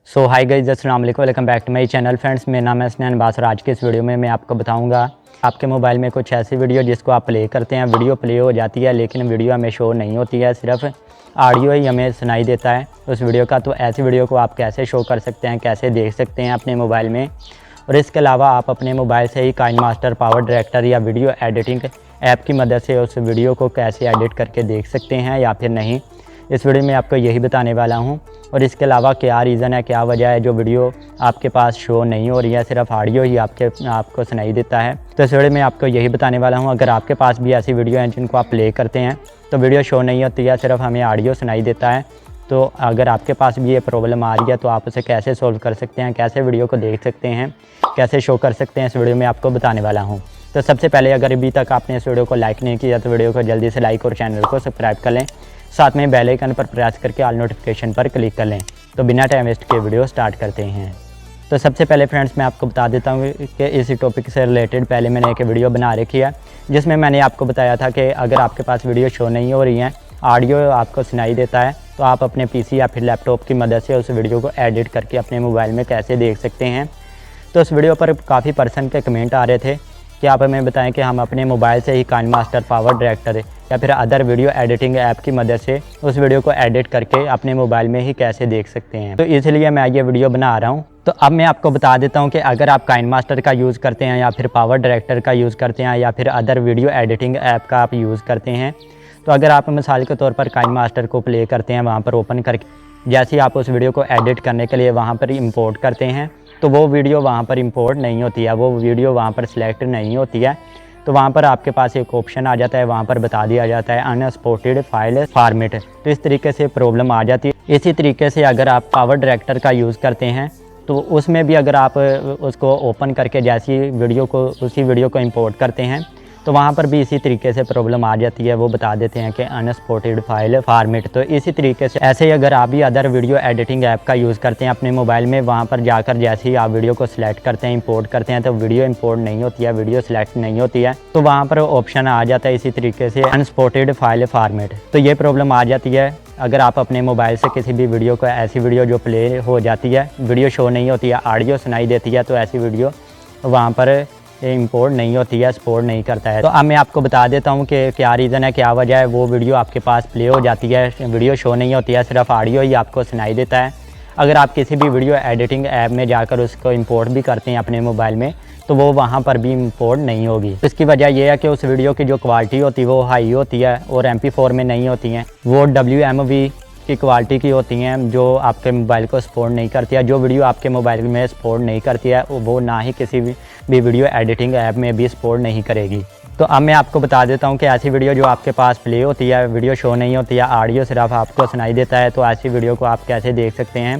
सो हाय guys, अस्सलाम वालेकुम, welcome back to my channel friends. मेरा नाम है हसनैन अब्बास और आज के इस वीडियो में मैं आपको बताऊंगा आपके मोबाइल में कुछ ऐसी वीडियो जिसको आप प्ले करते हैं, वीडियो प्ले हो जाती है लेकिन वीडियो हमें शो नहीं होती है, सिर्फ ऑडियो ही हमें सुनाई देता है उस वीडियो का। तो ऐसी वीडियो को आप कैसे शो कर सकते हैं, कैसे देख सकते हैं अपने मोबाइल में। और इसके अलावा आप अपने मोबाइल से ही काइनमास्टर, पावर डायरेक्टर या वीडियो एडिटिंग ऐप की मदद से उस वीडियो को कैसे एडिट करके देख सकते हैं या फिर नहीं, इस वीडियो में आपको यही बताने वाला हूं। और इसके अलावा क्या रीज़न है, क्या वजह है जो वीडियो आपके पास शो नहीं हो रही है, सिर्फ ऑडियो ही आपको सुनाई देता है। तो इस वीडियो में आपको यही बताने वाला हूं। अगर आपके पास भी ऐसी वीडियो हैं जिनको आप प्ले करते हैं तो वीडियो शो नहीं होती है, सिर्फ हमें ऑडियो सुनाई देता है, तो अगर आपके पास भी ये प्रॉब्लम आ रही है तो आप उसे कैसे सोल्व कर सकते हैं, कैसे वीडियो को देख सकते हैं, कैसे शो कर सकते हैं, इस वीडियो में आपको बताने वाला हूँ। तो सबसे पहले अगर अभी तक आपने इस वीडियो को लाइक नहीं किया तो वीडियो को जल्दी से लाइक और चैनल को सब्सक्राइब कर लें, साथ में बेल आइकन पर प्रेस करके ऑल नोटिफिकेशन पर क्लिक कर लें। तो बिना टाइम वेस्ट के वीडियो स्टार्ट करते हैं। तो सबसे पहले फ्रेंड्स मैं आपको बता देता हूँ कि इसी टॉपिक से रिलेटेड पहले मैंने एक वीडियो बना रखी है जिसमें मैंने आपको बताया था कि अगर आपके पास वीडियो शो नहीं हो रही है, ऑडियो आपको सुनाई देता है, तो आप अपने पीसी या फिर लैपटॉप की मदद से उस वीडियो को एडिट करके अपने मोबाइल में कैसे देख सकते हैं। तो उस वीडियो पर काफ़ी पर्सन के कमेंट आ रहे थे कि आप हमें बताएं कि हम अपने मोबाइल से ही काइनमास्टर, पावर डायरेक्टर या फिर अदर वीडियो एडिटिंग ऐप की मदद से उस वीडियो को एडिट करके अपने मोबाइल में ही कैसे देख सकते हैं। तो इसलिए मैं ये वीडियो बना रहा हूँ। तो अब मैं आपको बता देता हूँ कि अगर आप काइनमास्टर का यूज़ करते हैं या फिर पावर डायरेक्टर का यूज़ करते हैं या फिर अदर वीडियो एडिटिंग ऐप का आप यूज़ करते हैं, तो अगर आप मिसाल के तौर पर काइनमास्टर को प्ले करते हैं, वहाँ पर ओपन करके जैसे ही आप उस वीडियो को एडिट करने के लिए वहाँ पर इंपोर्ट करते हैं तो वो वीडियो वहाँ पर इंपोर्ट नहीं होती है, वो वीडियो वहाँ पर सिलेक्ट नहीं होती है। तो वहाँ पर आपके पास एक ऑप्शन आ जाता है, वहाँ पर बता दिया जाता है अनएक्सपोर्टेड फाइल फॉर्मेट। तो इस तरीके से प्रॉब्लम आ जाती है। इसी तरीके से अगर आप पावर डायरेक्टर का यूज़ करते हैं तो उसमें भी अगर आप उसको ओपन करके जैसी वीडियो को उसी वीडियो को इंपोर्ट करते हैं तो वहाँ पर भी इसी तरीके से प्रॉब्लम आ जाती है, वो बता देते हैं कि अनएक्सपोर्टेड फाइल फॉर्मेट। तो इसी तरीके से ऐसे ही अगर आप भी अदर वीडियो एडिटिंग ऐप का यूज़ करते हैं अपने मोबाइल में, वहाँ पर जाकर जैसे ही आप वीडियो को सिलेक्ट करते हैं, इंपोर्ट करते हैं, तो वीडियो इंपोर्ट नहीं होती है, वीडियो सिलेक्ट नहीं होती है, तो वहाँ पर ऑप्शन आ जाता है इसी तरीके से अनएक्सपोर्टेड फाइल फॉर्मेट। तो ये प्रॉब्लम आ जाती है अगर आप अपने मोबाइल से किसी भी वीडियो को, ऐसी वीडियो जो प्ले हो जाती है, वीडियो शो नहीं होती है, ऑडियो सुनाई देती है, तो ऐसी वीडियो वहाँ पर इंपोर्ट नहीं होती है, एक्सपोर्ट नहीं करता है। तो अब मैं आपको बता देता हूँ कि क्या रीज़न है, क्या वजह है। वो वीडियो आपके पास प्ले हो जाती है, वीडियो शो नहीं होती है, सिर्फ ऑडियो ही आपको सुनाई देता है। अगर आप किसी भी वीडियो एडिटिंग ऐप में जाकर उसको इंपोर्ट भी करते हैं अपने मोबाइल में तो वो वहाँ पर भी इंपोर्ट नहीं होगी। इसकी वजह यह है कि उस वीडियो की जो क्वालिटी होती है वो हाई होती है और MP4 में नहीं होती हैं, वो WMV की क्वालिटी की होती हैं जो आपके मोबाइल को सपोर्ट नहीं करती है। जो वीडियो आपके मोबाइल में सपोर्ट नहीं करती है वो ना ही किसी भी वीडियो एडिटिंग ऐप में भी सपोर्ट नहीं करेगी। तो अब मैं आपको बता देता हूँ कि ऐसी वीडियो जो आपके पास प्ले होती है, वीडियो शो नहीं होती है, ऑडियो सिर्फ आपको सुनाई देता है, तो ऐसी वीडियो को आप कैसे देख सकते हैं।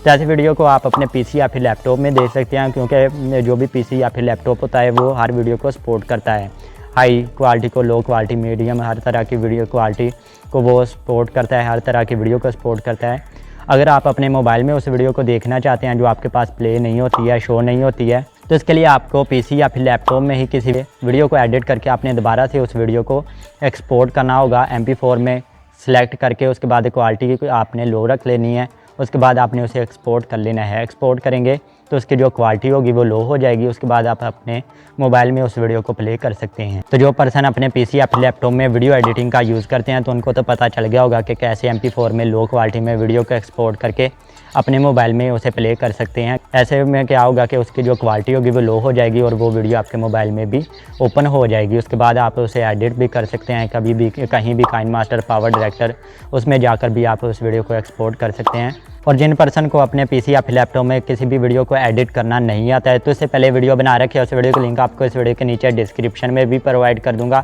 तो ऐसी वीडियो को आप अपने पीसी या फिर लैपटॉप में देख सकते हैं, क्योंकि जो भी पीसी या फिर लैपटॉप होता है वो हर वीडियो को सपोर्ट करता है। हाई क्वालिटी को, लो क्वालिटी, मीडियम, हर तरह की वीडियो क्वालिटी को वो सपोर्ट करता है, हर तरह की वीडियो को सपोर्ट करता है। अगर आप अपने मोबाइल में उस वीडियो को देखना चाहते हैं जो आपके पास प्ले नहीं होती है, शो नहीं होती है, तो इसके लिए आपको पीसी या फिर लैपटॉप में ही किसी वीडियो को एडिट करके आपने दोबारा से उस वीडियो को एक्सपोर्ट करना होगा MP4 में सेलेक्ट करके। उसके बाद क्वालिटी आपने लो रख लेनी है, उसके बाद आपने उसे एक्सपोर्ट कर लेना है। एक्सपोर्ट करेंगे तो उसकी जो क्वालिटी होगी वो लो हो जाएगी, उसके बाद आप अपने मोबाइल में उस वीडियो को प्ले कर सकते हैं। तो जो पर्सन अपने पीसी या फिर लैपटॉप में वीडियो एडिटिंग का यूज़ करते हैं तो उनको तो पता चल गया होगा कि कैसे MP4 में लो क्वालिटी में वीडियो को एक्सपोर्ट करके अपने मोबाइल में उसे प्ले कर सकते हैं। ऐसे में क्या होगा कि उसकी जो क्वालिटी होगी वो लो हो जाएगी और वो वीडियो आपके मोबाइल में भी ओपन हो जाएगी। उसके बाद आप उसे एडिट भी कर सकते हैं, कभी भी कहीं भी काइनमास्टर, पावर डायरेक्टर, उसमें जाकर भी आप उस वीडियो को एक्सपोर्ट कर सकते हैं। और जिन पर्सन को अपने पीसी या फिर लैपटॉप में किसी भी वीडियो को एडिट करना नहीं आता है तो इससे पहले वीडियो बना रखे है, उस वीडियो का लिंक आपको इस वीडियो के नीचे डिस्क्रिप्शन में भी प्रोवाइड कर दूंगा,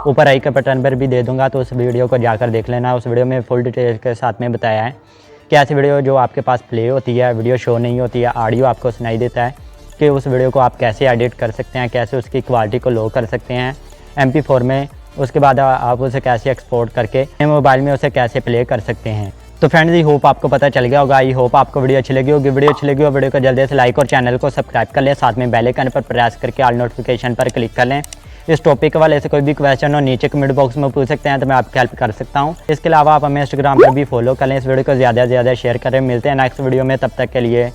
ऊपर आई के बटन पर भी दे दूंगा, तो उस वीडियो को जाकर देख लेना। उस वीडियो में फुल डिटेल के साथ में बताया है कि ऐसी वीडियो जो आपके पास प्ले होती है, वीडियो शो नहीं होती है, ऑडियो आपको सुनाई देता है, कि उस वीडियो को आप कैसे एडिट कर सकते हैं, कैसे उसकी क्वालिटी को लो कर सकते हैं MP4 में, उसके बाद आप उसे कैसे एक्सपोर्ट करके मोबाइल में उसे कैसे प्ले कर सकते हैं। तो फ्रेंड्स, आई होप आपको पता चल गया होगा। आई होप आपको वीडियो अच्छी लगी होगी। वीडियो अच्छी लगी हो वीडियो को जल्दी से लाइक और चैनल को सब्सक्राइब कर लें, साथ में बेल आइकन पर प्रेस करके ऑल नोटिफिकेशन पर क्लिक कर लें, इस टॉपिक के वाले से कोई भी क्वेश्चन हो नीचे कमेंट बॉक्स में पूछ सकते हैं, तो मैं आपकी हेल्प कर सकता हूँ। इसके अलावा आप हमें इंस्टाग्राम पर भी फॉलो कर लें। इस वीडियो को ज़्यादा से ज़्यादा शेयर करें। मिलते हैं नेक्स्ट वीडियो में, तब तक के लिए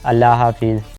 अल्लाह हाफिज़।